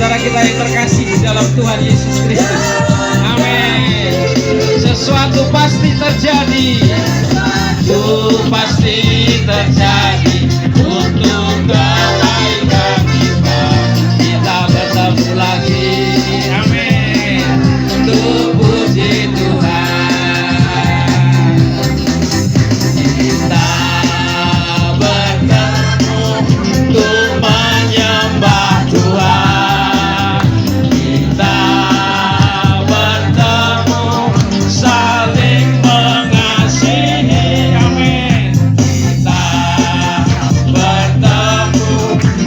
saudara kita yang terkasih di dalam Tuhan Yesus Kristus. Amin. Sesuatu pasti terjadi. Sesuatu pasti terjadi untuk kebaikan kita. Kita bertemu lagi. Amin. Untuk puji Tuhan. Kita bertemu untuk menyembah Tuhan. Kita bertemu saling mengasihi. Amin. Kita bertemu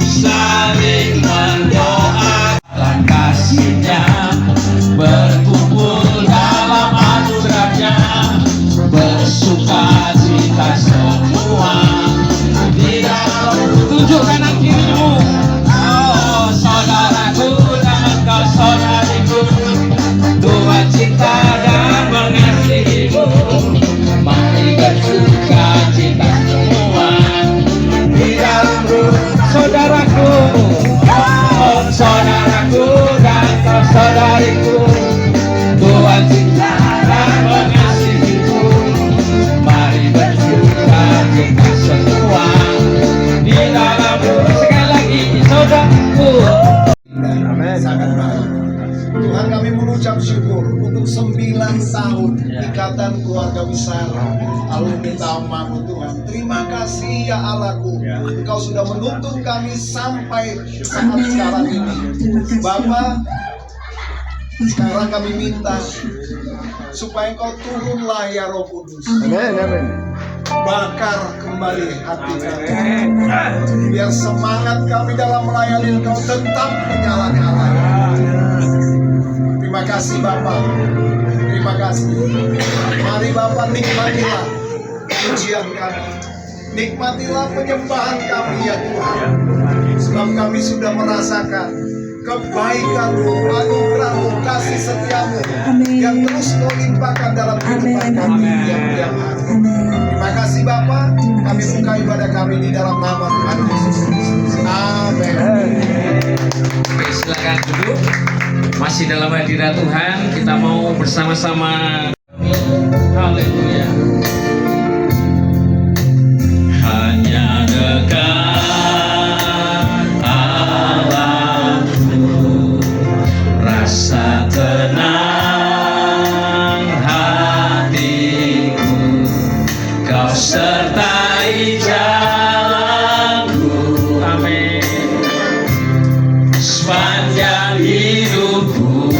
saling mendoakan dalam kasih-Nya, berkumpul dalam anugerah-Nya, bersuka cita semua di dalam. Tunjuk kanan kirimu, oh saudaraku dan engkau saudariku, Tuhan cinta dan mengasihimu. Mari bersuka cita semua di dalam ruh saudaraku, oh saudaraku dan engkau saudariku, Tuhan cinta dan mengasihimu. Mari bersuka cita semua di dalam ruh. Sekali lagi saudaraku. Sangat baik. Tuhan, kami mengucap syukur untuk 9 tahun ikatan keluarga besar alumni Taumamu Tuhan. Terima kasih ya Allahku, Engkau sudah menuntun kami sampai saat sekarang ini. Bapa, sekarang kami minta supaya Engkau turunlah ya Roh Kudus. Bakar kembali hati kami, biar semangat kami dalam melayani Engkau tetap menyala-nyala. Terima kasih Bapak, terima kasih. Mari Bapak nikmatilah pujian kami, nikmatilah penyembahan kami ya Tuhan. Sebab kami sudah merasakan kebaikan-Mu, anugerah-Mu, kasih setia-Mu yang terus Kau limpahkan dalam kehidupan kami tiap hari. Terima kasih Bapa, kami buka ibadah kami di dalam nama Tuhan Yesus Kristus. Amin. Oke, silakan duduk. Masih dalam hadirat Tuhan, kita mau bersama-sama. Haleluya. Hanya dekat Allahku, rasa tenang hatiku, Kau sertai jalanku. Amin. Sepanjang hidupku,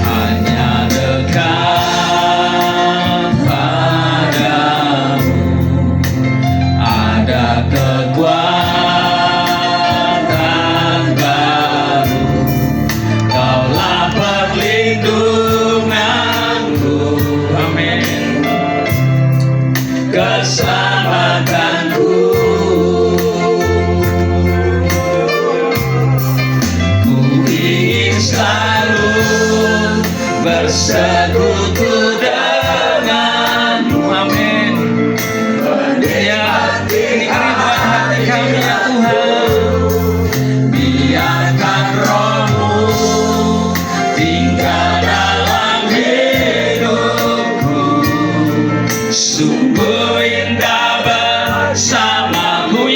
hanya dekat padamu, ada kekuatan baru. Kaulah perlindunganku. Amin. Keselamatanku. Ku ingin selalu bersekutu denganmu. Amin. Ya, ini kerinduan hati kami ya Tuhan. Biarkan Roh-Mu tinggal dalam hidupku. Sungguh indah bersama. Ku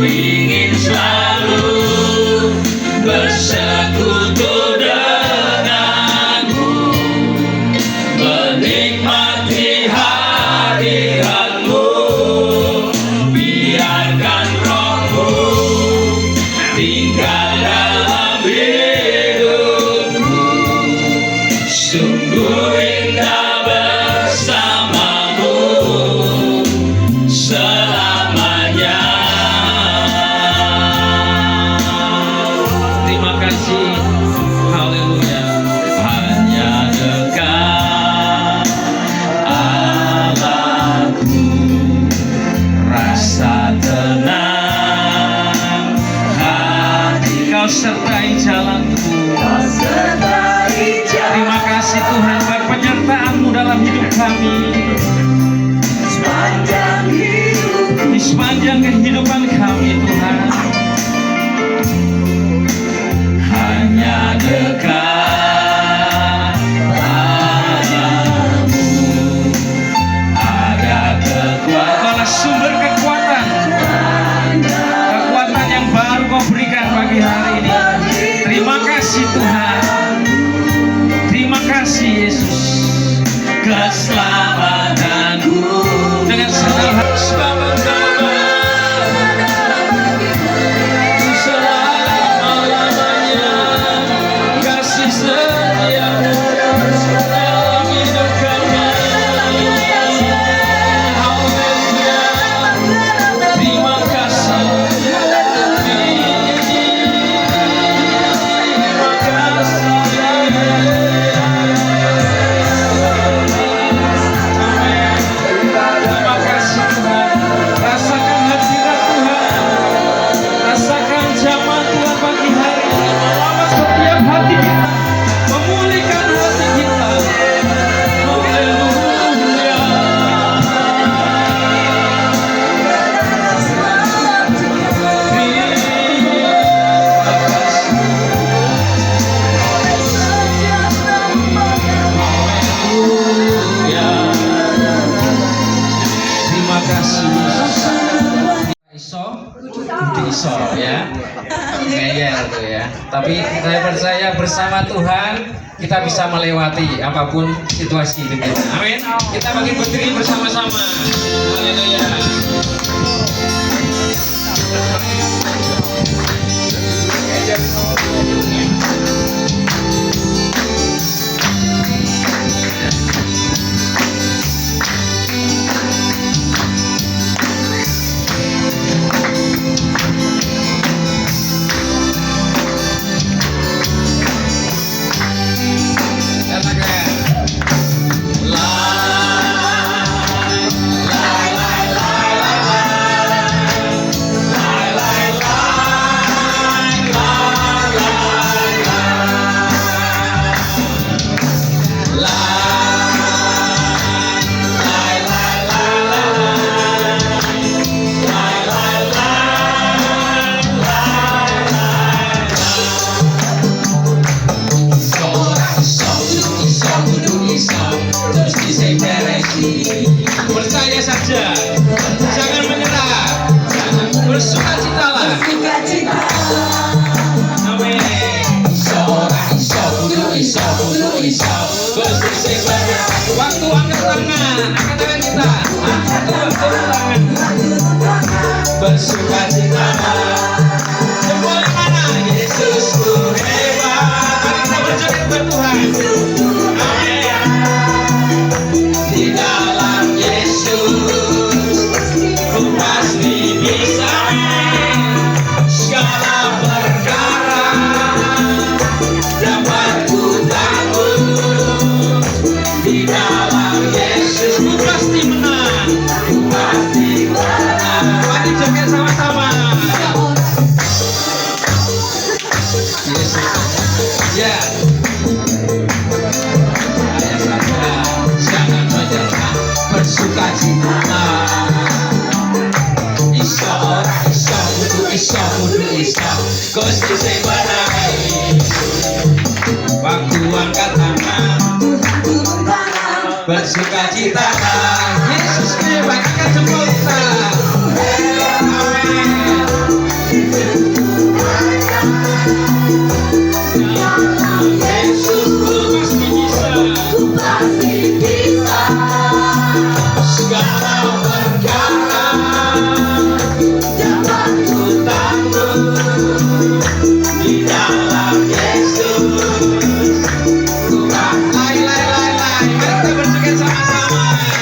ingin selalu bersekutu denganmu, menikmati hadirat-Mu. Biarkan Roh-Mu tinggal dalam hidupku. Sungguh indah bersamamu selamanya. Terima kasih. Haleluya. Hanya dekat Allahku, rasa tenang hati, Kau sertai jalanku. Terima kasih Tuhan buat penyertaan-Mu dalam hidup kami. Sepanjang sepanjang kehidupan kami Tuhan. Hanya dekat padamu ada kekuatan, sumber kekuatan, kekuatan yang baru Kau berikan pagi hari ini. Terima kasih Tuhan, terima kasih Yesus. Keselamatanku dengan senang hati selama-lamanya, kasih setiamu dalam hidup kami. Haleluya, terima kasih, terima kasih Tuhan. Rasakan hadirat Tuhan, rasakan jamaah Tuhan pagi hari ini melawat setiap hati kita, memulihkan hati kita. Haleluya. Terima kasih Yesus. Iso ya, ngeyel tuh ya. Tapi saya percaya bersama Tuhan kita bisa melewati apapun situasi hidup kita. Amin. Kita bagi berdiri bersama-sama. Haleluya. Percaya saja, jangan menyerah, bersukacitalah. Amin. Waktu angkat tangan kita, angkat tangan. Bersukacitalah. Semua mana Yesusku hebat. Mari kita berjoget buat Tuhan. Amin. Di dalam Yesus ku pasti bisa segala perkara dapat ku tanggung. Di dalam Yesus ku pasti menang, ku pasti menang. Mari joget sama-sama. Yesus, ya. Jangan menyerah, bersukacitalah. Iso, Gusti sing menang. Waktu angkat tangan, bersukacitalah. Yesus hebat, angkat jempol kita. Amin. Yesus ku pasti bisa segala perkara dapat ku tanggung. Di dalam Yesus ku pasti. Lai. Mari kita berjoget sama-sama.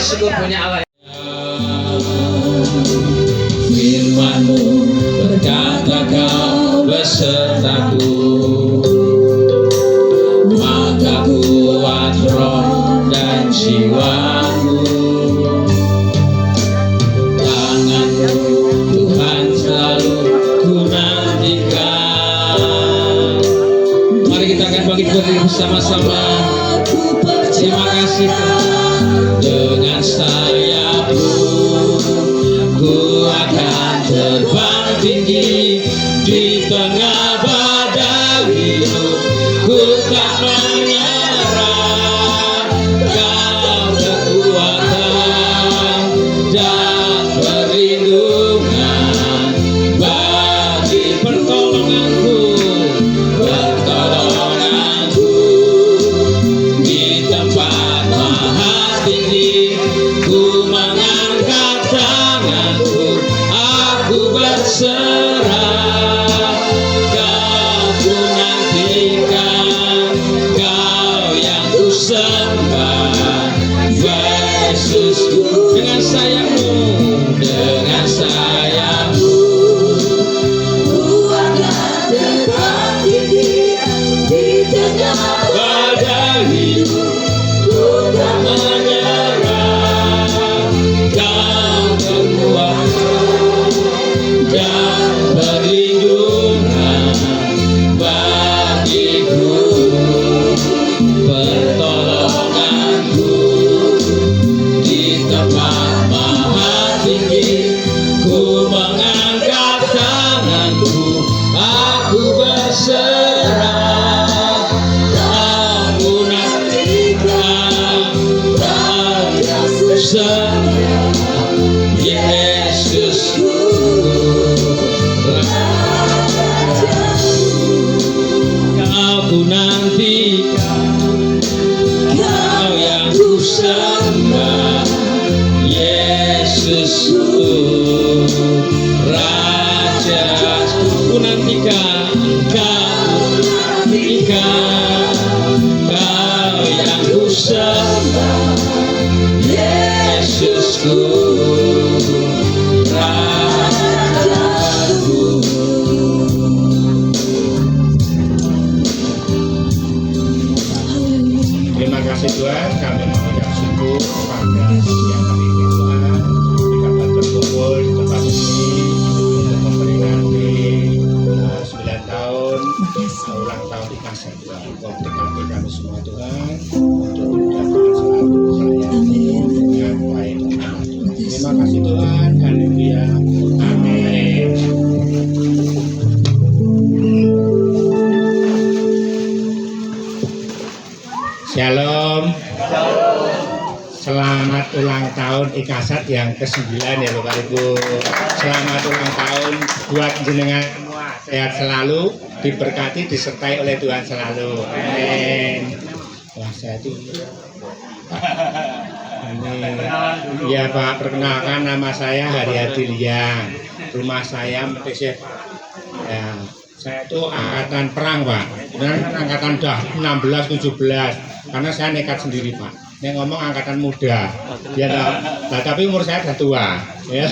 syukur punya Allah. Firman-Mu berkata Kau besertaku, maka kuat roh dan jiwaku. Tangan-Mu Tuhan selalu ku nantikan. Mari kita akan bangkit berdiri bersama-sama. Terima kasih Tuhan. Dengan sayap-Mu ku akan terbang tinggi di tengah badai hidup. Ku tak menyerah. Kau kekuatan dan perlindungan bagi pertolonganku, pertolonganku di tempat maha tinggi. Ku mengangkat tanganku, aku berserah. Kau ku nantikan, Kau yang ku sembah, Yesusku. Dengan sayap-Mu, dengan sayap-Mu ku akan terbang tinggi di tengah badai hidup. Ku tak menyerah. Kau kekuatan dan perlindungan bagiku, pertolonganku di tempat maha tinggi. Ku mengangkat tanganku, aku berserah. Aku nantikan, aku sembah, Yesusku. Kau ku nantikan, Kau yang ku sembah, Yesusku, Raja. Ku nantikan, Kau nantikan, Kau yang ku sembah, Yesusku, Rajaku. Terima kasih Tuhan, kami mengucap syukur pada siang hari ini Tuhan, kami dapat berkumpul di tempat ini untuk memperingati 9 tahun ulang tahun IKASET Tuhan. Kau berkati kami semua Tuhan, untuk Tuhan selalu melayani dengan baik dan benar Tuhan. Terima kasih Tuhan, haleluya, amin. Shalom. Selamat ulang tahun IKASET yang ke-9 ya Bapak Ibu. Selamat ulang tahun buat jenengan semua. Sehat selalu, diberkati, disertai oleh Tuhan selalu. Amin. Wah, saya itu. Amin. Ya Pak, perkenalkan nama saya Haryadi Liang. Rumah saya Mekesef. Ya, saya itu angkatan perang Pak. Benar kan angkatan dah 16-17. Karena saya nekat sendiri Pak. Yang ngomong angkatan muda, ya nah, tapi umur saya sudah tua. Ya.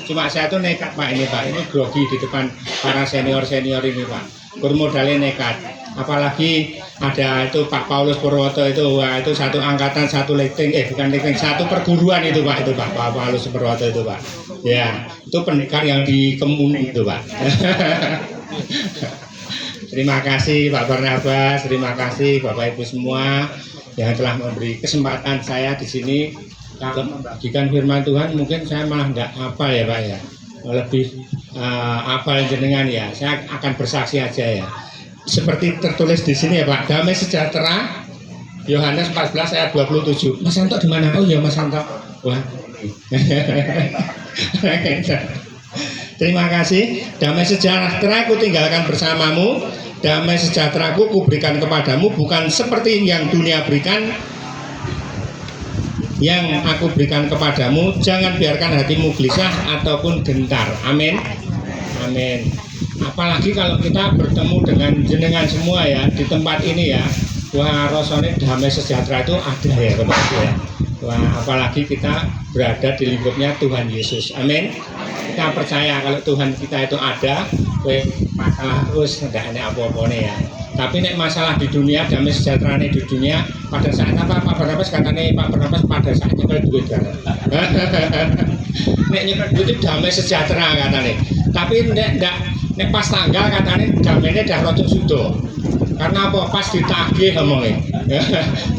Cuma saya tuh nekat Pak ini Pak. Ini grogi di depan para senior ini Pak. Bermodalnya nekat. Apalagi ada itu Pak Paulus Purwoto itu, wah itu satu angkatan, satu letting, bukan letting, satu perguruan itu Pak Pak Paulus Purwoto itu Pak. Ya, itu pendekar yang di Kemuning itu Pak. Terima kasih Pak Barnabas, terima kasih Bapak Ibu semua yang telah memberi kesempatan saya di sini. Kalau membagikan firman Tuhan mungkin saya malah tidak hafal ya Pak ya, lebih hafal jenengan ya. Saya akan bersaksi aja ya. Seperti tertulis di sini ya Pak, damai sejahtera Yohanes 14 ayat 27. Mas Santo di mana? Oh ya Mas Santo. Wah. Terima kasih. Damai sejahtera ku tinggalkan bersamamu, damai sejahtera ku berikan kepadamu, bukan seperti yang dunia berikan, yang aku berikan kepadamu. Jangan biarkan hatimu gelisah ataupun gentar. Amin. Amin. Apalagi kalau kita bertemu dengan jenengan semua ya di tempat ini ya, wah rasanya damai sejahtera itu ada ya Bapak Ibu ya. Wah, apalagi kita berada di lingkupnya Tuhan Yesus. Amin. Kita percaya kalau Tuhan kita itu ada, masalah terus tidak ada apa-apa ya. Tapi nek masalah di dunia, damai sejahtera di dunia, pada saat apa Pak Barnabas katanya Pak Barnabas pada saat nyekel duit kan. Nek nyekel duit itu damai sejahtera katanya. Tapi nek pas tanggal katanya damainya dah rotok sudo. Karena apa? Pas ditagih ngomongnya.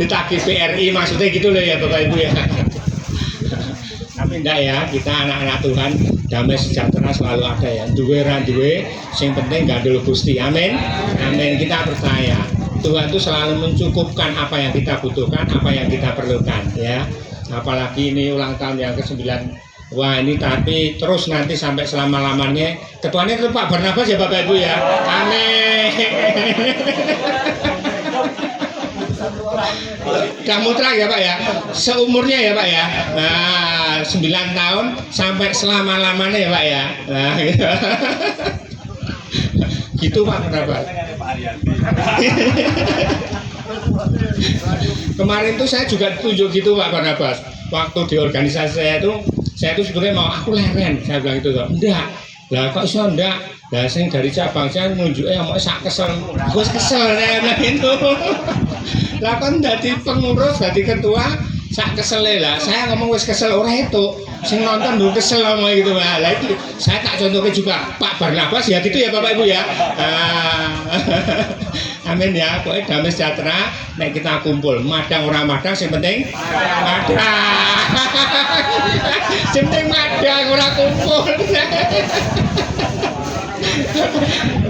Ditagih PRI maksudnya gitu loh ya Bapak Ibu ya. Tapi enggak ya, kita anak-anak Tuhan damai sejahtera selalu ada ya. Duwe ra duwe, sing penting gandul Gusti. Amin. Amin. Kita percaya Tuhan itu selalu mencukupkan apa yang kita butuhkan, apa yang kita perlukan ya. Apalagi ini ulang tahun yang ke-9. Wah ini tapi terus nanti sampai selama-lamanya. Ketuanya itu Pak Barnabas ya Bapak Ibu ya. Amin. Kamutra ya Pak ya. Seumurnya ya Pak ya. Nah 9 tahun sampai selama-lamanya ya Pak ya. Nah gitu. Gitu Pak Barnabas. Kemarin tuh saya juga ditunjuk gitu Pak Barnabas. Waktu di organisasi saya itu sebenarnya mau aku leren, saya bilang itu enggak. Lah kok iso enggak? Lah sing dari cabang saya nunjuke mau sak kesel. Aku kesel saya bilang itu. Lah kan dadi pengurus, dadi ketua sak kesel lah. Saya ngomong wis kesel ora itu. Sing nonton dulu kesel ngomong gitu. Lah itu saya tak contohnya juga Pak Barnabas ya gitu ya Bapak Ibu ya. Amin ya, pokoknya damai sejahtera. Nek kita kumpul, madang orang madang, yang penting madang. Yang penting madang orang kumpul.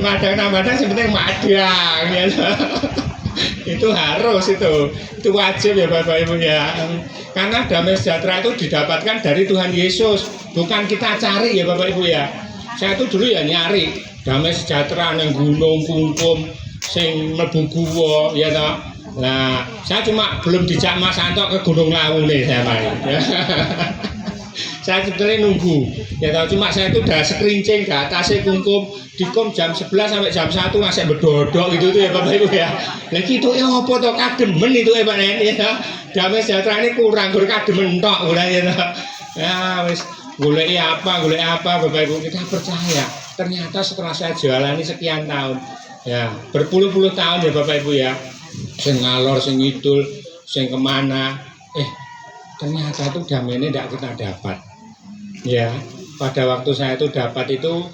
Madang yang penting madang ya. Itu harus itu wajib ya Bapak Ibu ya. Karena damai sejahtera itu didapatkan dari Tuhan Yesus, bukan kita cari ya Bapak Ibu ya. Saya itu dulu ya nyari damai sejahtera nang gunung kungkum sing mlebu guwa ya toh. Nah, saya cuma belum dijak Mas Anto ke Gunung Lawu nih saya main. Saya sebetulnya nunggu. Ya toh cuma saya itu udah sekerincing ke atasnya kungkum dikum jam 11 sampai jam 1 masih berdodok gitu tuh ya Bapak Ibu ya. Lah itu ya apa toh kademen itu ya Pak Nen ya. Damai sejahtera ini kurang gur kademen tok ora ya toh. Ya wis goleki apa Bapak Ibu, kita percaya. Ternyata setelah saya jalani sekian tahun ya berpuluh-puluh tahun ya Bapak Ibu ya, sing ngalor sing ngidul sing kemana ternyata itu damai ini tidak kita dapat ya. Pada waktu saya itu dapat itu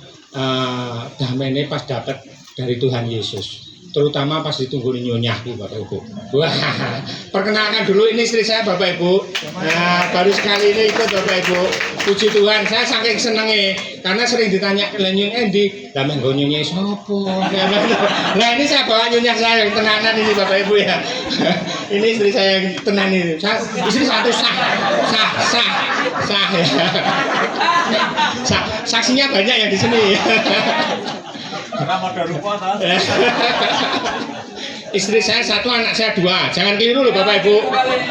damai ini pas dapat dari Tuhan Yesus, terutama pas ditunggu nyonyahku Bapak Ibu. Wah, perkenalkan dulu ini istri saya Bapak Ibu. Nah, baru sekali ini ikut Bapak Ibu. Puji Tuhan, saya saking senengnya karena sering ditanya nyun endi, lah menggo nyonyah sopo. Nah, ini saya bawa nyonyah saya yang tenanan ini Bapak Ibu ya. Ini istri saya yang tenan ini. Istri satu sah ya. Saksinya banyak yang di sini. Istri saya satu, anak saya dua. Jangan keliru loh Bapak Ibu.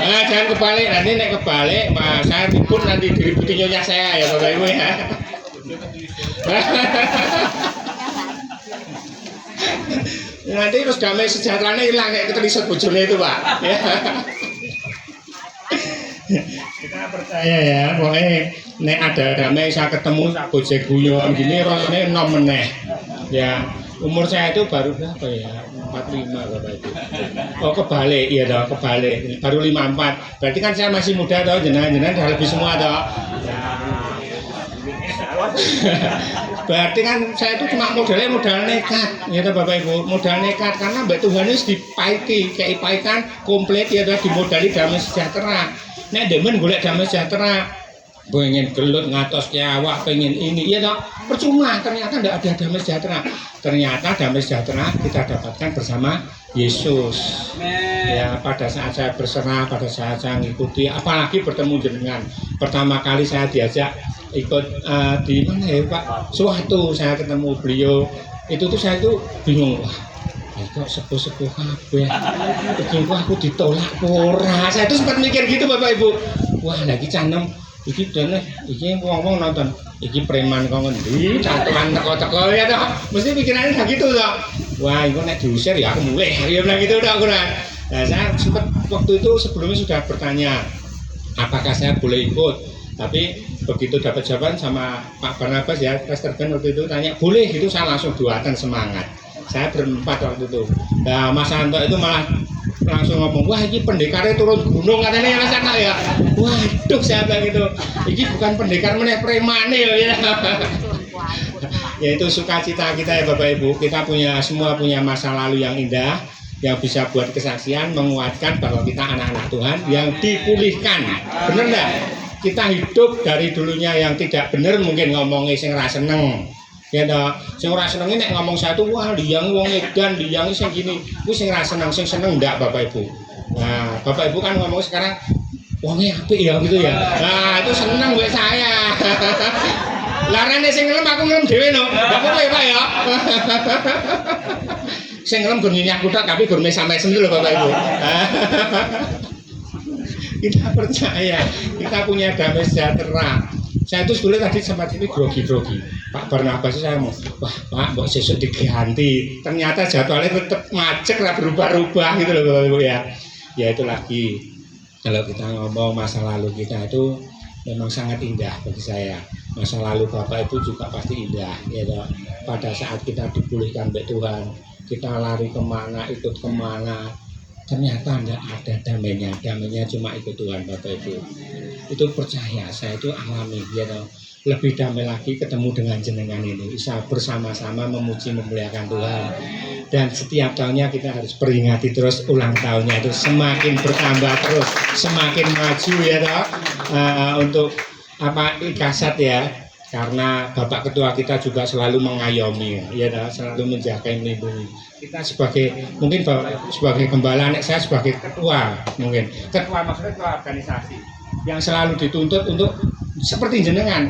Nah, jangan kebalik. Nanti nek kebalik, saya ribut nanti diributi nyonya saya ya Bapak Ibu ya. Nanti terus damai sejahteranya hilang kayak keterisut bojone itu Pak. Ya. Kita percaya ya, pokoknya nek ada damai saya ketemu saya gojek guyon gini rasanya enom meneh. Ya, umur saya itu baru berapa ya? 45 Bapak Ibu. Oh kebalik, iya toh, kebalik. Baru 54. Berarti kan saya masih muda toh, jenengan udah lebih semua toh. Berarti kan saya itu cuma modal nekat, ya toh Bapak Ibu, modal nekat karena Mbak Tuhan itu dipaiti, kayak paikan komplit ya toh, dimodali damai sejahtera. Nek demen golek damai sejahtera, pengen gelut ngatos awak, pengen ini, ya toh, percuma. Ternyata tidak ada damai sejahtera. Ternyata damai sejahtera kita dapatkan bersama Yesus. Ya, pada saat saya berserah, pada saat saya mengikuti, apalagi bertemu jenengan. Pertama kali saya diajak ikut di mana ya Pak? Suatu saya ketemu beliau, itu tuh saya tuh bingung. Kok sepuh-sepuh kabeh. Iki aku ditolak ora. Saya tuh sempat mikir gitu Bapak Ibu. Wah, lagi canem iki dene iki wong-wong nonton iki preman kok ngendi catuan teko-teko ya toh. Mesti pikirannya begitu toh. Wah, iku nek diusir ya aku mulih. Ya bilang gitu udah aku. Nah, saya sempat waktu itu sebelumnya sudah bertanya apakah saya boleh ikut. Tapi begitu dapat jawaban sama Pak Barnabas ya, Pastor Ben waktu itu tanya boleh gitu, saya langsung duatan semangat. Saya berempat waktu itu. Nah Mas Anto itu malah langsung ngomong, wah ini pendekarnya turun gunung katanya ya Mas Anto ya. Waduh saya bilang gitu, ini bukan pendekar meneh premane ya. Ya itu sukacita kita ya Bapak Ibu, kita semua punya masa lalu yang indah yang bisa buat kesaksian, menguatkan bahwa kita anak-anak Tuhan yang dipulihkan. Bener enggak? Kita hidup dari dulunya yang tidak benar, mungkin ngomongnya sing ra seneng. Ya toh, sing ora seneng nek ngomong satu, wah liyang wong edan, liyang sing gini. Kuwi sing ra seneng, sing seneng ndak Bapak Ibu. Nah, Bapak Ibu kan ngomong sekarang wongnya apik ya gitu ya. Nah, itu seneng buat saya. Larane sing ngelem aku ngelem dhewe no. Enggak apa-apa ya Pak ya. Sing ngelem gur nyenyak kutak tapi gur sampai sendiri lho Bapak Ibu. Kita percaya, kita punya damai sejahtera. Saya itu sebelumnya tadi sempat ini grogi-grogi. Pak Barnabas saya mau, wah Pak, mau sesuk diganti. Ternyata jadwalnya tetap macet, lah berubah-ubah gitu loh Bapak Ibu ya. Ya itu lagi, kalau kita ngomong masa lalu kita itu memang sangat indah bagi saya. Masa lalu Bapak Ibu juga pasti indah. Ya toh. Pada saat kita dipulihkan oleh Tuhan, kita lari kemana, ikut kemana, ternyata tidak ada damainya cuma ikut Tuhan Bapak Ibu. Itu percaya, saya itu alami ya toh. Lebih damai lagi ketemu dengan jenengan ini, bisa bersama-sama memuji memuliakan Tuhan. Dan setiap tahunnya kita harus peringati terus ulang tahunnya itu semakin bertambah terus, semakin maju ya toh. Untuk apa ikasat ya, karena Bapak Ketua kita juga selalu mengayomi ya toh, selalu menjaga melindungi. Kita sebagai mungkin sebagai gembala, saya sebagai ketua, mungkin ketua maksudnya ketua organisasi yang selalu dituntut untuk seperti jenengan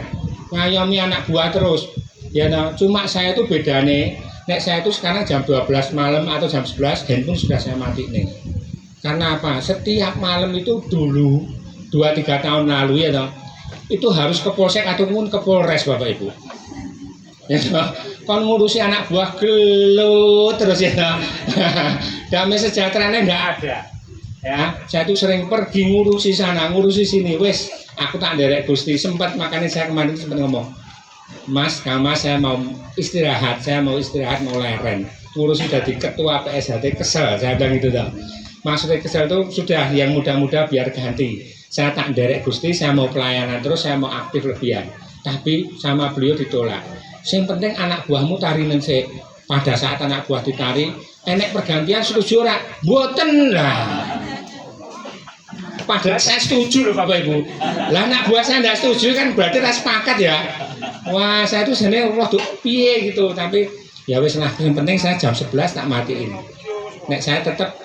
ngayomi anak buah terus ya no. Cuma saya itu bedane, nek saya itu sekarang jam 12 malam atau jam 11 handphone sudah saya mati nih. Karena apa? Setiap malam itu dulu 2-3 tahun lalu ya no, itu harus ke polsek ataupun ke polres Bapak Ibu ya no. Kon ngurusi anak buah gelut terus ya no. Damai sejahteranya enggak ada ya. Saya tuh sering pergi ngurusi sana ngurusi sini, wes aku tak nderek Gusti. Sempat makanya saya kemarin sempat ngomong, Mas, saya mau istirahat, mau leren, ngurusi jadi ketua PSHT kesel, saya bilang gitu dong. Maksudnya kesel itu sudah yang muda-muda biar ganti, saya tak nderek Gusti, saya mau pelayanan terus, saya mau aktif lebihan, tapi sama beliau ditolak. Yang penting anak buahmu tari nensek. Pada saat anak buah ditari, enek pergantian setuju ora? Mboten lah. Padahal saya setuju loh Bapak Ibu. Lah anak buah saya tidak setuju kan berarti ras sepakat ya. Wah saya itu sebenarnya roh piye gitu, tapi ya wes lah. Yang penting saya jam 11 tak matiin. Nek saya tetap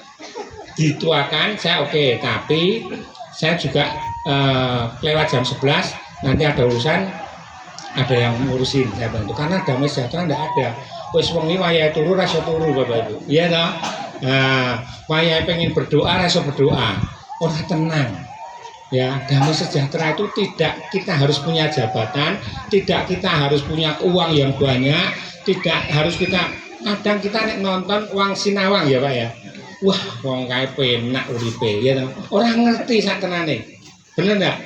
dituakan saya oke, tapi saya juga lewat jam 11 nanti ada urusan, ada yang ngurusin saya bantu, karena damai sejahtera tidak ada. Wes wong iki wayahe turu ra iso turu Bapak Ibu. Iya toh? Nah, wayahe pengen berdoa ra iso berdoa. Ora tenang. Ya, damai sejahtera itu tidak kita harus punya jabatan, tidak kita harus punya uang yang banyak, tidak harus kita kadang kita nek nonton uang sinawang ya Pak ya. Wah, wong kae penak uripe ya toh. Ora ngerti sak tenane. Bener enggak?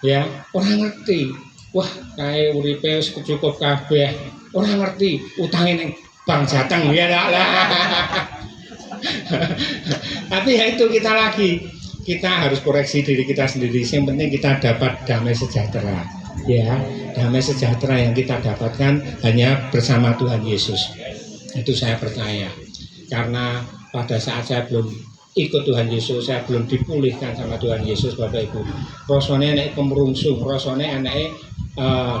Ya, ora ngerti. Wah, kae uripe wis cukup kabeh. Orang ngerti utangin yang bank jateng ya lah. Tapi ya itu kita harus koreksi diri kita sendiri. Yang penting kita dapat damai sejahtera ya. Damai sejahtera yang kita dapatkan hanya bersama Tuhan Yesus. Itu saya percaya. Karena pada saat saya belum ikut Tuhan Yesus, saya belum dipulihkan sama Tuhan Yesus Bapak Ibu. Rasane nek kemerungsung, rasane anake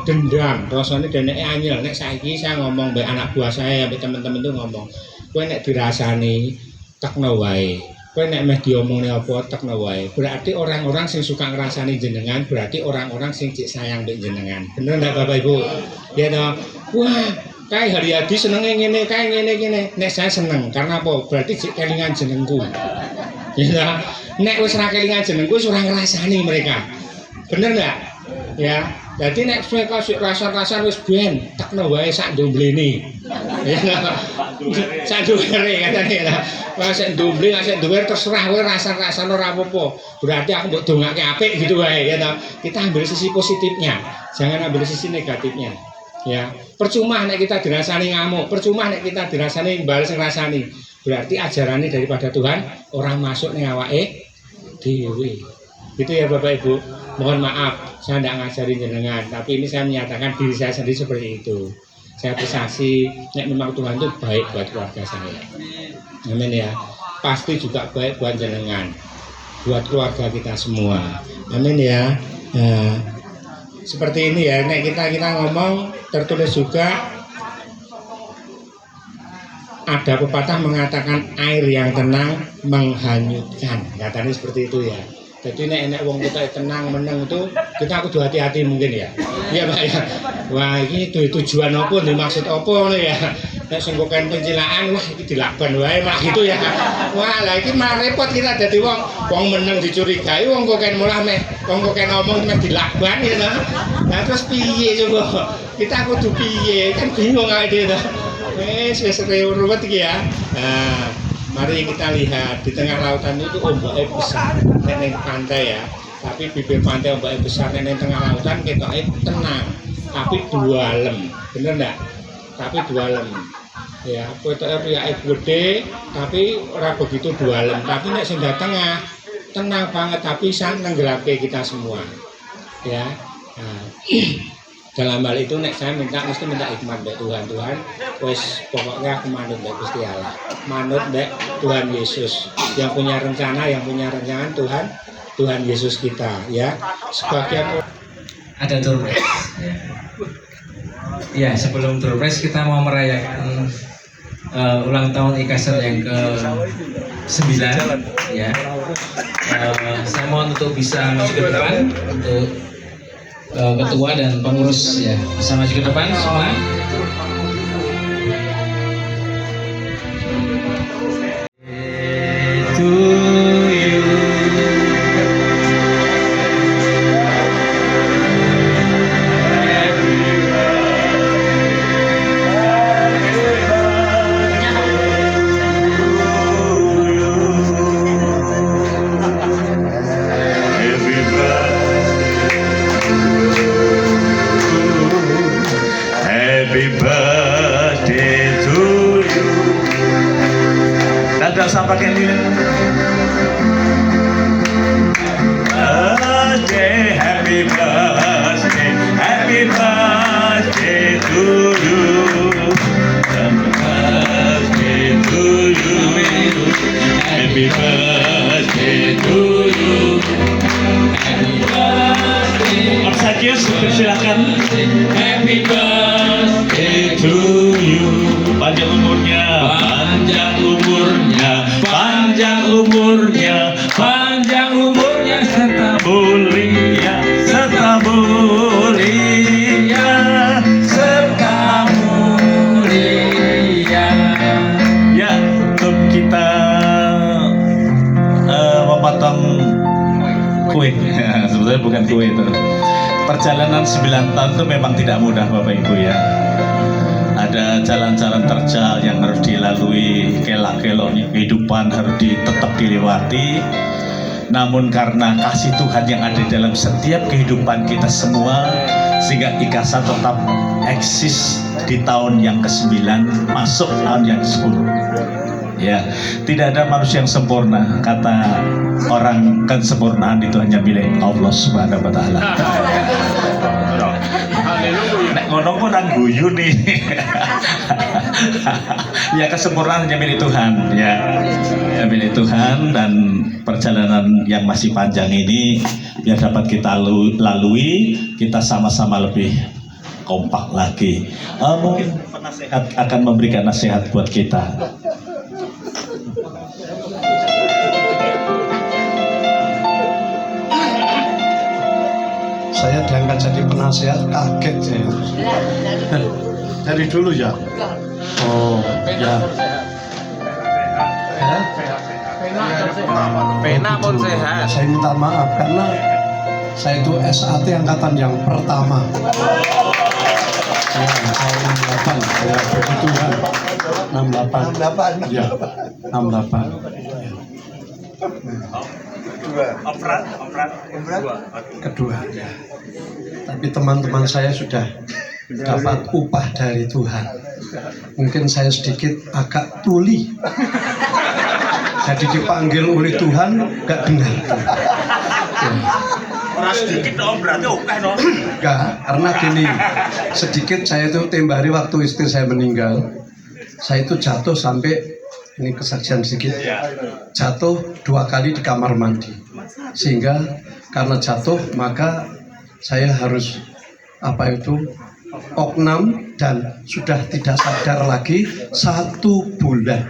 dendam, rasanya dan anyel. Nek saiki saya ngomong mbek anak buah saya, mbek teman-teman itu ngomong, kowe nek dirasani tekno wae, kowe nek meh diomongne apa tekno wae. Berarti orang-orang sing suka ngrasani jenengan, berarti orang-orang sing cek sayang mbek jenengan. Bener ndak Bapak Ibu? Ya toh. Wah, kae Haryadi senenge ngene, kae ngene. Nek saya seneng karena apa? Berarti cek kelingan jenengku. Ya toh. Nek wis ra kelingan jenengku wis ora ngrasani mereka. Bener ndak? Ya, jadi nek suwe kok rasa-rasa wis ben tekno wae sak ndomblene. Ya. Sak duwere katane ya. Wah sik ndomble sik duwer terserah kowe rasa-rasane ora apa-apa. Berarti aku mbok dongake apik gitu wae ya ta. Kita ambil sisi positifnya, jangan ambil sisi negatifnya. Ya, percuma nek kita dirasani ngamuk, percuma nek kita dirasani bales ngrasani. Berarti ajarannya daripada Tuhan orang masuk ning awake dhewe. Gitu ya Bapak Ibu. Mohon maaf, saya tidak ngajarin jenengan, tapi ini saya menyatakan diri saya sendiri seperti itu. Saya bersaksi, nek memang Tuhan itu baik buat keluarga saya. Amin ya. Pasti juga baik buat jenengan, buat keluarga kita semua. Amin ya. Nah, seperti ini ya, nek kita ngomong tertulis juga ada pepatah mengatakan air yang tenang menghanyutkan. Katanya seperti itu ya. Jadi nek wong kita tenang meneng itu kita kudu hati-hati mungkin ya. Iya Pak ya. Wah ini tujuan apa dimaksud apa nih ya. Nek sing kok pencilaan wah iki dilakban wae mak gitu ya. Wah lah iki malah repot kita dadi wong meneng dicurigai wong kok mulah meh wong kok ngomong meh dilakban ya ta. Nah terus piye coba? Kita kudu piye? Kan bingung awake dhewe ta. Wis ruwet iki ya. Nah, mari kita lihat di tengah lautan itu ombaknya besar, ning pantai ya. Tapi bibir pantai ombaknya besar, ning tengah lautan ketoknya tenang. Tapi dualem, bener enggak? Tapi dualem. Ya, ketoknya riyake gede, tapi ora begitu dualem. Tapi nek sing tengah tenang banget, tapi sang nenggelamke kita semua. Ya. Nah, dalam hal itu nek saya mesti minta hikmat mbek Tuhan wis pokoknya aku manut mbek Gusti Allah, manut mbek Tuhan Yesus yang punya rencana, yang punya rencangan Tuhan Yesus kita ya. Sebagai Ada Turpres ya, sebelum Turpres kita mau merayakan ulang tahun IKASER yang ke-9 ya. Saya mohon untuk bisa maju ke depan untuk ketua dan pengurus ya, bisa maju ke depan semua. Happy birthday to you. Tidak usah pakai lirik. Birthday, happy birthday to you. Happy birthday to you. Happy birthday to you. Happy birthday. Om Sakius, silakan. Happy birthday to you. Panjang umurnya, panjang umurnya, panjang umurnya, panjang umurnya serta mulia, serta mulia, serta mulia. Ya, untuk kita memotong kue, sebetulnya bukan kue itu. Perjalanan 9 tahun itu memang tidak mudah Bapak Ibu ya. Ada jalan-jalan terjal yang harus dilalui, kelak-keloknya kehidupan harus tetap dilewati. Namun karena kasih Tuhan yang ada dalam setiap kehidupan kita semua, sehingga IKASA tetap eksis di tahun yang ke-9, masuk tahun yang ke-10. Ya, tidak ada manusia yang sempurna. Kata orang, kesempurnaan itu hanya milik Allah Subhanahu wa taala. Nek ngono kok nang guyu nih. Ya, kesempurnaan hanya milik Tuhan, ya. Milik Tuhan, dan perjalanan yang masih panjang ini biar dapat kita lalui, kita sama-sama lebih kompak lagi. Mungkin penasehat akan memberikan nasihat buat kita. Saya diangkat jadi penasehat, kaget saya. Dari dulu ya? Oh, ya. Pena pun sehat. Saya minta maaf karena Saya itu SAT angkatan yang pertama. Ya, tahun 68, ya, puji Tuhan. 68. Ya, 68. Kedua, ya. Tapi teman-teman saya sudah dapat upah dari Tuhan. Mungkin saya sedikit agak tuli. Jadi dipanggil oleh Tuhan, gak dengar. Ya. Orang sedikit dong, berarti oke dong. Enggak, karena gini, sedikit saya itu tempo hari waktu istri saya meninggal, saya itu jatuh sampai, ini kesaksian sedikit, jatuh 2 kali di kamar mandi. Sehingga karena jatuh, maka saya harus, oknam dan sudah tidak sadar lagi 1 bulan.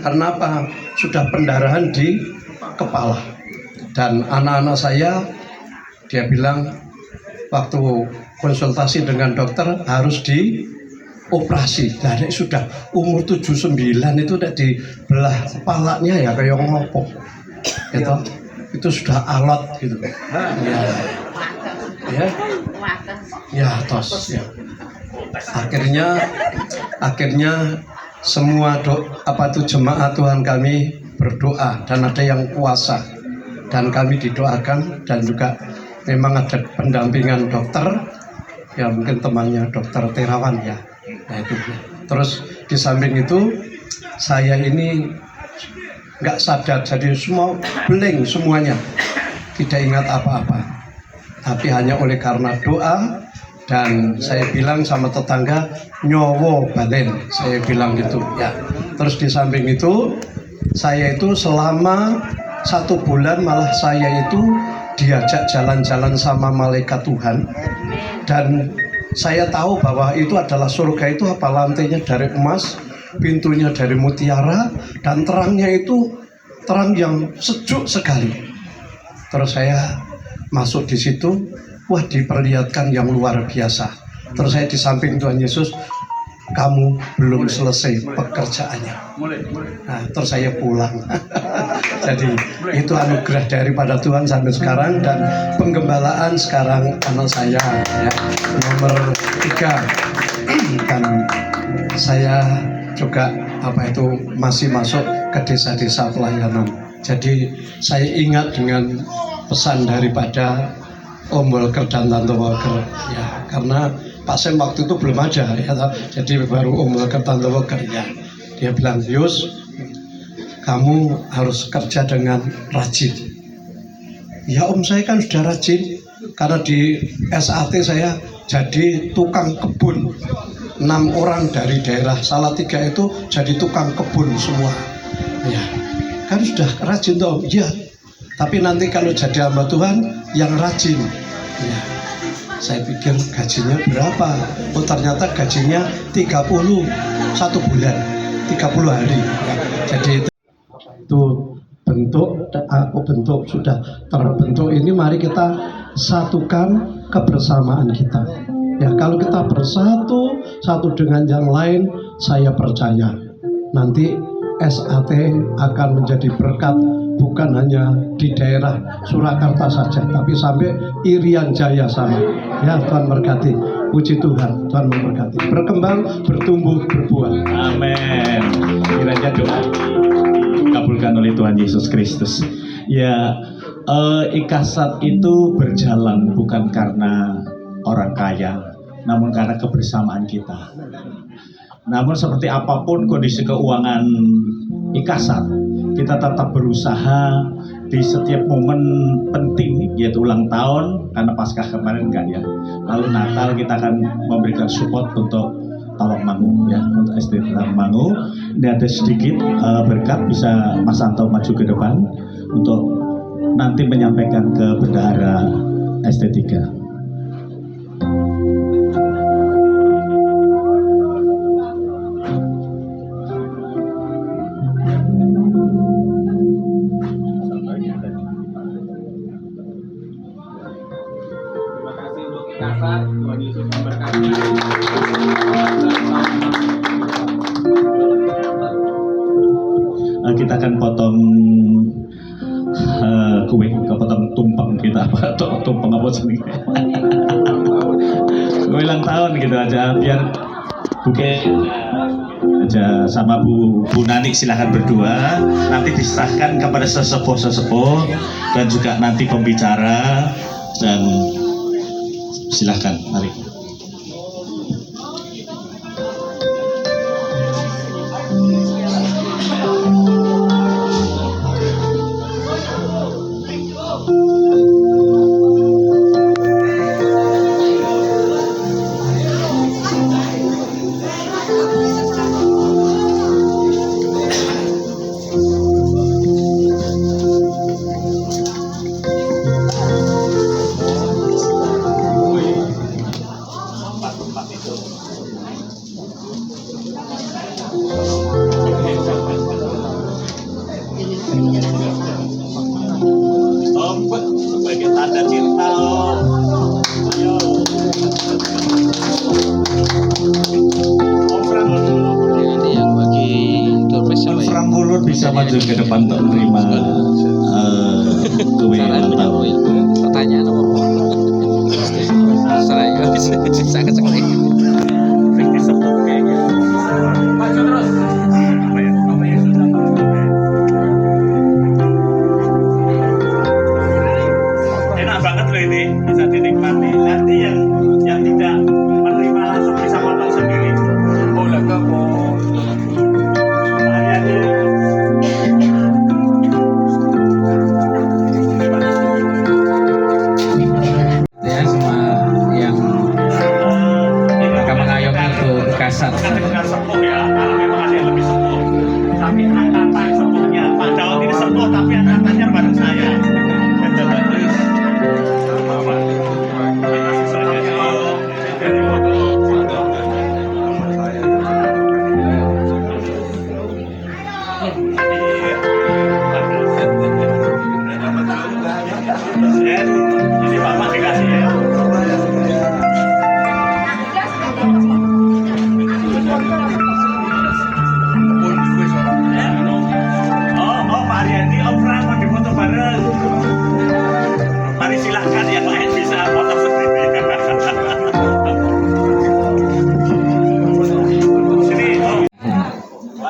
Karena apa? Sudah pendarahan di kepala. Dan anak-anak saya, dia bilang waktu konsultasi dengan dokter harus dioperasi. Dari sudah umur 79 itu udah dibelah kepalanya ya kayak ngopok. Itu sudah alat gitu. Ya, tos ya. Akhirnya semua jemaat Tuhan kami berdoa dan ada yang puasa. Dan kami didoakan dan juga memang ada pendampingan dokter, ya mungkin temannya dokter Terawan ya. Nah itu. Terus di samping itu saya ini nggak sadar, jadi semua blank semuanya, tidak ingat apa-apa. Tapi hanya oleh karena doa dan saya bilang sama tetangga nyowo balen, saya bilang gitu ya. Terus di samping itu saya itu selama 1 bulan malah saya itu diajak jalan-jalan sama malaikat Tuhan, dan saya tahu bahwa itu adalah surga itu lantainya dari emas, pintunya dari mutiara, dan terangnya itu terang yang sejuk sekali. Terus saya masuk di situ, wah diperlihatkan yang luar biasa. Terus saya di samping Tuhan Yesus, kamu belum selesai pekerjaannya. Nah, terus saya pulang. Jadi itu anugerah daripada Tuhan sampai sekarang, dan penggembalaan sekarang anak saya ya, nomor 3. Dan saya juga masih masuk ke desa-desa pelayanan. Jadi saya ingat dengan pesan daripada Om Walker dan Tante Walker ya, karena Pak Sem waktu itu belum ada ya, jadi baru Om Walker Tante Walker ya. Dia bilang, Yus, kamu harus kerja dengan rajin. Ya Om, saya kan sudah rajin, karena di SAT saya jadi tukang kebun. 6 orang dari daerah Salatiga itu jadi tukang kebun semua. Ya, kan sudah rajin toh? Iya. Tapi nanti kalau jadi hamba Tuhan yang rajin. Ya. Saya pikir gajinya berapa? Oh ternyata gajinya 30 1 bulan, 30 hari. Ya. Jadi itu bentuk sudah terbentuk ini, mari kita satukan kebersamaan kita. Ya, kalau kita bersatu satu dengan yang lain, saya percaya nanti SAT akan menjadi berkat bukan hanya di daerah Surakarta saja, tapi sampai Irian Jaya sama. Ya, Tuhan berkati. Puji Tuhan, Tuhan memberkati. Berkembang, bertumbuh, berbuah. Amin. Kiranya doa dikabulkan oleh Tuhan Yesus Kristus. Ya, ikasat itu berjalan bukan karena orang kaya, namun karena kebersamaan kita. Namun seperti apapun kondisi keuangan ikasat, kita tetap berusaha di setiap momen penting, yaitu ulang tahun, karena Paskah kemarin enggak ya. Lalu Natal kita akan memberikan support untuk Tawangmangu ya, untuk SD Tawangmangu. Ini ada sedikit berkat, bisa Mas Anto maju ke depan untuk nanti menyampaikan ke bendahara SD 3. Kita akan potong kue tumpeng kita apa tumpeng apa sih? Ulang tahun gitu aja biar buke aja sama Bu Nani, silahkan berdua, nanti diserahkan kepada sesepuh dan juga nanti pembicara, dan silahkan mari. Sebagai tanda cinta, ayo. Ini yang bagi dompet siapa ya? Frank Mulut bisa maju ke depan untuk menerima kue ulang tahun. Pertanyaan apa? Saya bisa kecek. Maju terus. Enak banget loh ini, bisa dinikmati. Nanti yang tidak menerima langsung bisa potong sendiri. Oh lah kamu. Ya semua yang akan mengayomi untuk kasar. Dengan sepuh ya, kalau memang ada yang lebih sepuh. Tapi angkatan sepuhnya, Pak Daud ini sepuh tapi angkatannya pada saya. Itu bagus. Ini Bapak dikasih ya. Oh Pak Ariandi, Om Frank mau difoto bareng. Mari silahkan yang lain bisa foto sendiri. Sini, Om.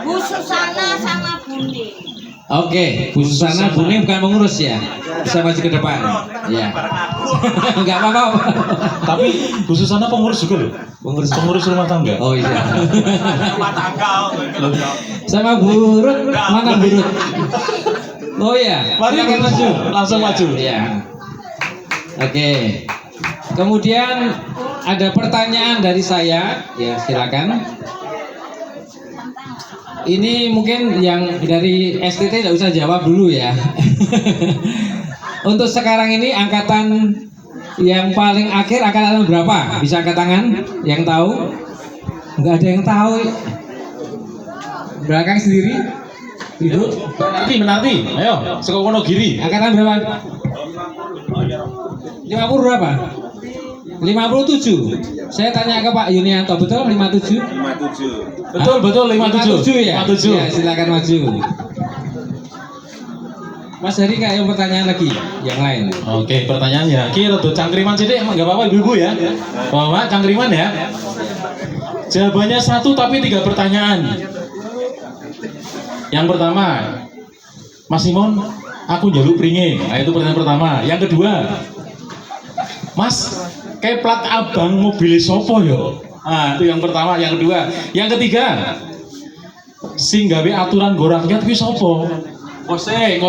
Bu Susana sama Bunda. Oke, Bu Susana, Bune bukan pengurus ya? Bisa maju ke depan. Ya. Enggak apa-apa. Tapi Bu Susana pengurus juga loh. Pengurus rumah tangga. Oh iya. Rumah tangga. Sama Bu Rut, mana Bu Rut? Oh iya. Mari Silakan maju. langsung Ya, maju. Iya. Oke. Kemudian ada pertanyaan dari saya. Ya, silakan. Ini mungkin yang dari STT tidak usah jawab dulu ya. Untuk sekarang ini angkatan yang paling akhir angkatan berapa? Bisa angkat tangan yang tahu? Enggak ada yang tahu. Belakang sendiri. Itu Menanti. Ayo, saka Wonogiri. angkatan berapa? 50 berapa? 57. Saya tanya ke Pak Yunianto, betul 57? Betul 57. Ya? 57. Ya, silakan maju. Mas Heri kayak pertanyaan lagi yang lain. Oke, pertanyaannya. Kira tuh cangkriman sithik enggak apa-apa ibu-ibu ya. Bapak cangkriman ya. Jawabannya 1 tapi 3 pertanyaan. Yang pertama, Mas Simon, aku njaluk pringe. Nah, itu pertanyaan pertama. Yang kedua, Mas, kayak plat abang mobil sopo yo. Nah, itu yang pertama, yang kedua. Yang ketiga, sing gawe aturan go rakyat kuwi sopo? Kose.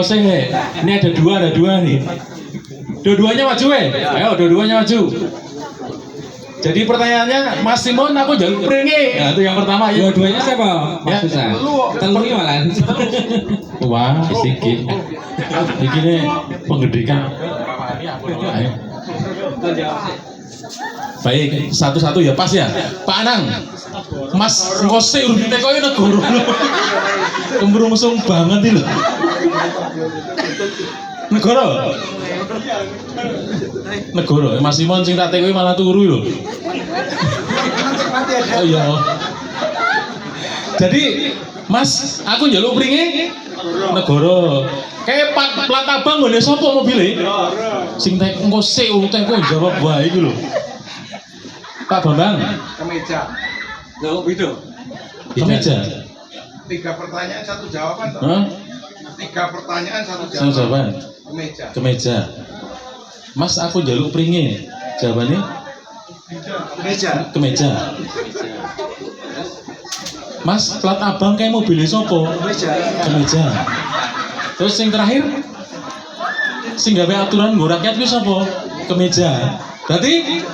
Ini ada dua nih. Dua-duanya maju Ayo, dua-duanya maju. Jadi pertanyaannya, Mas Simon, aku njaluk pringe. Nah, itu yang pertama. Dua-duanya siapa? Mas Ya. Susah. Telurnya malah. Wah, sedikit. Ini penggedikan. Ayo. Baik, satu-satu ya, pas ya. Pak Anang, Mas Ngose urut teko ini negoro. Kemrungsung banget ini loh. Negoro, Mas Simon sing tak teko malah turu loh. Oh iya. Jadi, Mas, aku njaluk pringe negoro. Kayak plat abang ngene sapa mobile? Sing tek engko sik teh kok jawab wae iki lho. Pak Bambang, Kemeja. Loh, beda. kemeja. 3 pertanyaan 1 jawaban toh. Hah? 3 pertanyaan 1 Saya jawaban. jawaban. Kemeja. Kemeja. Mas aku jaluk pringe. Jawabannya Kemeja. kemeja. Mas plat abang kayak mobilnya sopo? Kemeja. Kemeja. Terus yang terakhir sing gawe aturan nggo rakyat ku sapa? Kemeja. Berarti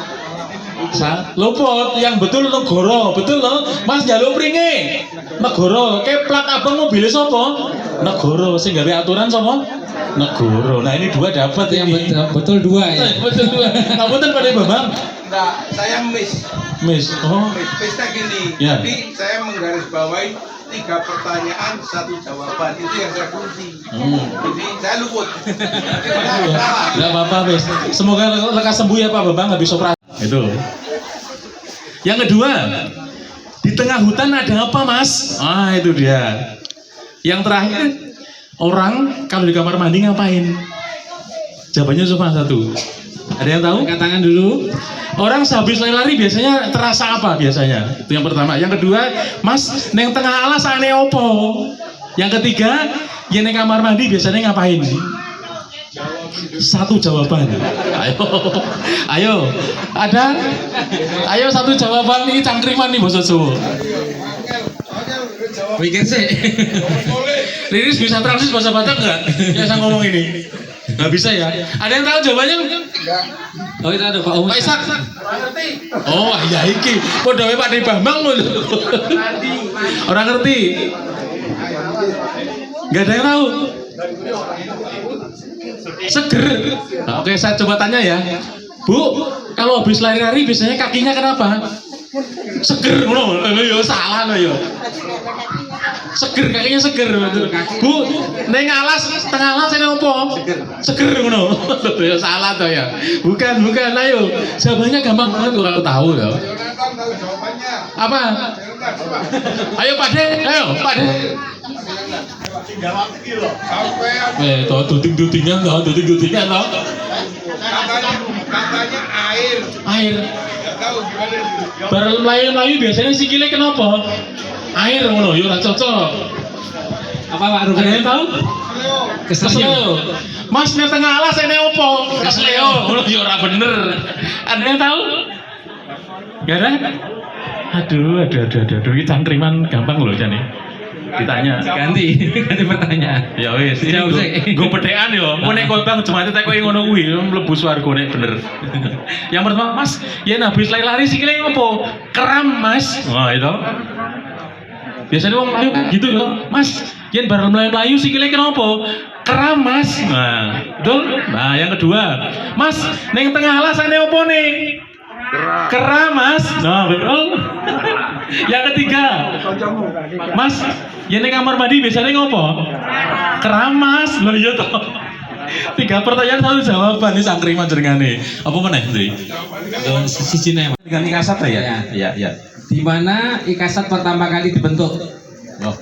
luput yang betul negara, betul loh. Mas jaluk pringe. Negara. Kayak plat abang mobilnya sapa? Negara. Sing gawe aturan sapa? Negara. Nah ini 2 dapat yang Betul 2 ya. betul 2. Nah, betul pada Bambang. Enggak, saya miss. Miss. Oh. Missnya gini. Ya. Jadi saya menggarisbawahi 3 pertanyaan 1 jawaban. Itu yang saya kunci. Jadi saya luput. Enggak apa-apa, Wis. Semoga lekas sembuh ya Pak Bambang habis operasi. Itu. Yang kedua, di tengah hutan ada apa, Mas? Ah, itu dia. Yang terakhir, orang kalau di kamar mandi ngapain? Jawabannya cuma 1. Ada yang tahu? Angkat tangan dulu. Orang sehabis lari biasanya terasa apa biasanya? Itu yang pertama. Yang kedua, Mas, neng tengah alas ane opo? Yang ketiga, ya neng kamar mandi biasanya ngapain? 1 jawaban. Ayo, ada? Ayo 1 jawaban nih cangkriman nih bos Jawa. Mikir sih. Liris bisa transis bahasa Batak nggak? Ya saya ngomong ini. Nggak bisa ya. Ada yang tahu jawabannya? Oh itu ada Pak Om. Pak Isak. Oh iya iki. Podowe Pak Di Bambang lho. Orang ngerti. Nggak ada yang tahu. Seger. Nah, oke saya coba tanya ya. Bu, kalau habis lari-lari biasanya kakinya kenapa? Seger ngono. Yo salah lho yo. Seger kakinya seger. Bu, neng alas tengah alas ini opo? Seger ngono. Ya salah toh ya. Bukan, ayo. Jawabannya gampang banget kalau tahu ya. Apa? Ayo Pak De, ayo. Toh duting-dutingan toh. Katanya air. Nggak tahu gimana. Barang melayu biasanya sikile kenapa? Air ngono, yo ora cocok. Apa Pak Ruben? Ada yang tahu? Kesleo. Mas nang tengah alas ene opo? Kesleo. Ngono yo ora bener. Ada yang tahu? Gak ada? Aduh. Ini cangkriman gampang loh Jani. Ditanya. Ganti pertanyaan. Ya wis, jawab sih. Gue pedean yo. Mau nek Bang cuma tak koyo ngono kuwi mlebu swarga nek bener. Yang pertama, Mas, yen habis lari sikile opo? Kram, Mas. Wah, itu. Biasanya wong Melayu gitu loh, Mas. Yen bareng Melayu sikile kenapa? Keram, Mas. Nah, betul. Nah, yang kedua, Mas, neng tengah alasane opo nih? Keram, Mas. Nah, betul. Yang ketiga, Mas, yen neng kamar mandi biasanya ngopo? Keram, Mas. Loh iya toh. 3 pertanyaan 1 jawaban nih sangkriman jenengane. Apa meneh, Ndri? Siji nek dengan ikasat ya? Iya. Di mana ikasat pertama kali dibentuk? Oh.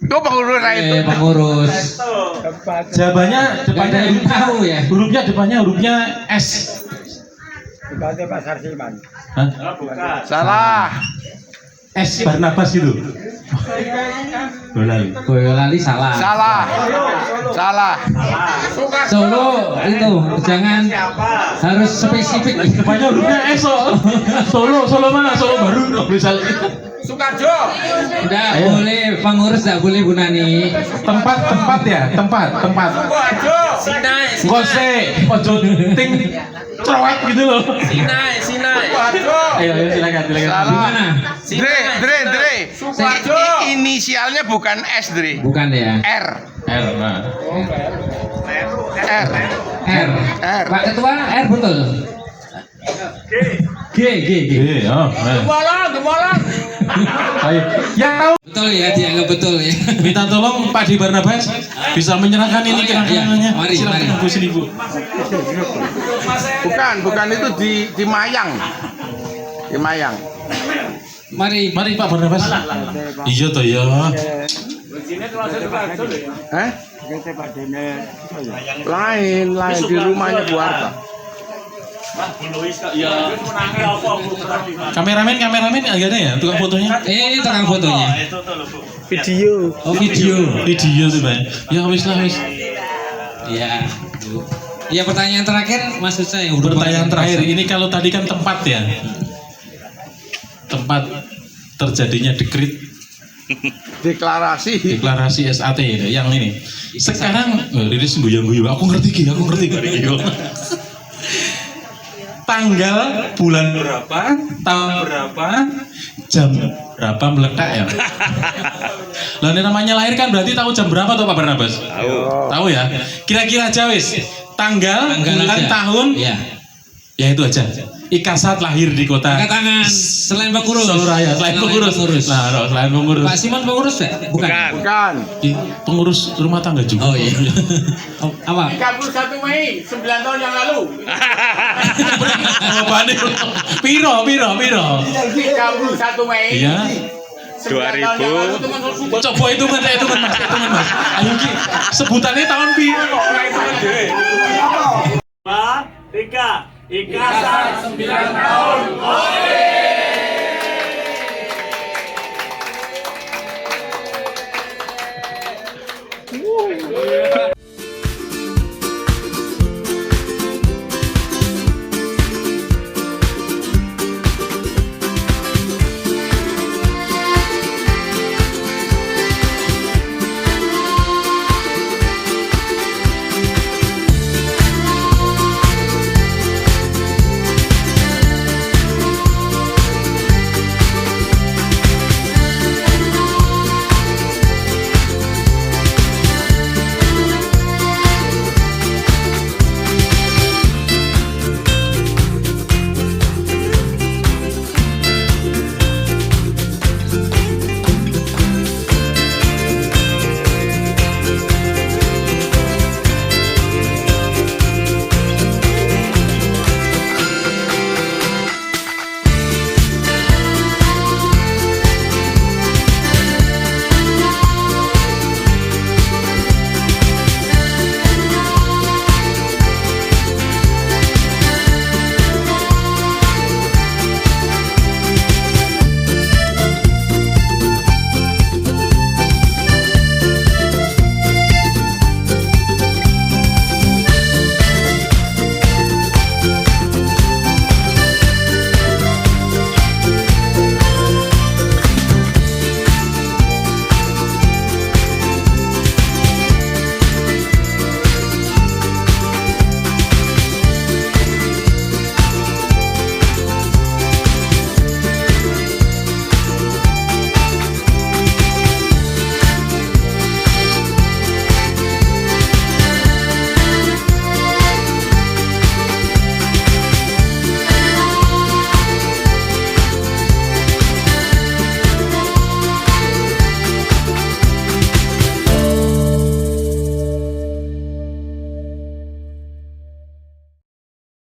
Itu pengurus itu. Pengurus. Jawabannya depannya Ada yang tahu ya? depannya hurufnya S. Hah? Salah. S Barnabas gitu. Boyolali salah. Salah. Solo itu jangan harus spesifik. Depannya hurufnya S. Solo mana? Solo baru misal. Sukarjo. Enggak boleh pengurus, enggak boleh Bu Nani. Tempat ya, tempat. Sinai. Ngose, ojo ting cerewet gitu loh. Sinai. Ayo silakan. Di mana? Dre. Inisialnya bukan S, Dre. Bukan ya. R. Nah. R. Pak Ketua R betul. G. Oh, Gembala. Ayo. Yang tahu Betul ya, dianggap betul ya. minta tolong Pak Di Barnabas bisa menyerahkan ini kenang-kenangannya. Mari. Silakan Bu sini Bu. Bukan itu di Mayang. Di Mayang. Mari. Mari Pak Barnabas. Iya toh ya. Lain di rumahnya Bu Arta. Kameramen agak ada ya tukang fotonya? Tukang fotonya. Video. Oh, Video tuh Pak. Ya wis lah wis. Ya. Ya, pertanyaan terakhir maksud saya. Pertanyaan terakhir ini kalau tadi kan tempat ya. Tempat terjadinya deklarasi SAT ini, yang ini. Sekarang Riris guyu-guyu. Aku ngerti. Tanggal bulan berapa, tahun berapa, jam berapa meledak ya? Lah ini namanya lahir kan berarti tahu jam berapa tuh Pak Barnabas? Tahu ya? Kira-kira aja wis. Tanggal, bulan, aja. tahun. Ya. Ya itu aja. Ika saat lahir di kota Angkat tangan. Selain pengurus. Solo Raya, selain pengurus. Nah, selain pengurus. Pak Simon pengurus ya? Bukan. Pengurus rumah tangga juga. Oh iya. Oh, apa? 31 Mei 9 tahun yang lalu. Piro. 31 Mei. Iya. 2000. Coba itu mas. Ayo Ki, sebutannya tahun piro? 3 Ika Sar 9